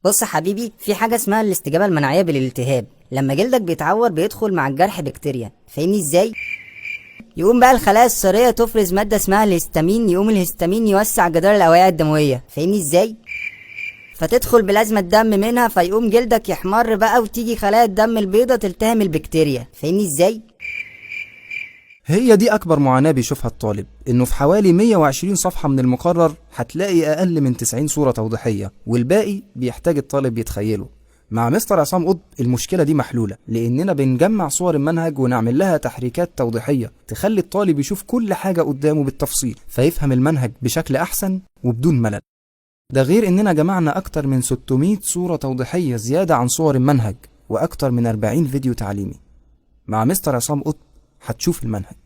بص يا حبيبي، في حاجة اسمها الاستجابة المناعية بالالتهاب. لما جلدك بيتعور بيدخل مع الجرح بكتيريا، فاهمني ازاي؟ يقوم بقى الخلايا الصارية تفرز مادة اسمها الهستامين، يقوم الهستامين يوسع جدار الأوعية الدموية، فاهمني ازاي؟ فتدخل بلازمة دم منها، فيقوم جلدك يحمر بقى وتيجي خلايا الدم البيضة تلتهم البكتيريا، فاهمني ازاي؟ هي دي أكبر معاناة بيشوفها الطالب، إنه في حوالي 120 صفحة من المقرر هتلاقي أقل من 90 صورة توضيحية، والباقي بيحتاج الطالب يتخيله. مع مستر عصام قطب المشكلة دي محلولة، لأننا بنجمع صور المنهج ونعمل لها تحريكات توضيحية تخلي الطالب يشوف كل حاجة قدامه بالتفصيل، فيفهم المنهج بشكل أحسن وبدون ملل. ده غير إننا جمعنا أكتر من 600 صورة توضيحية زيادة عن صور المنهج، وأكتر من 40 فيديو تعليمي. مع مستر عصام قطب هتشوف المنهج.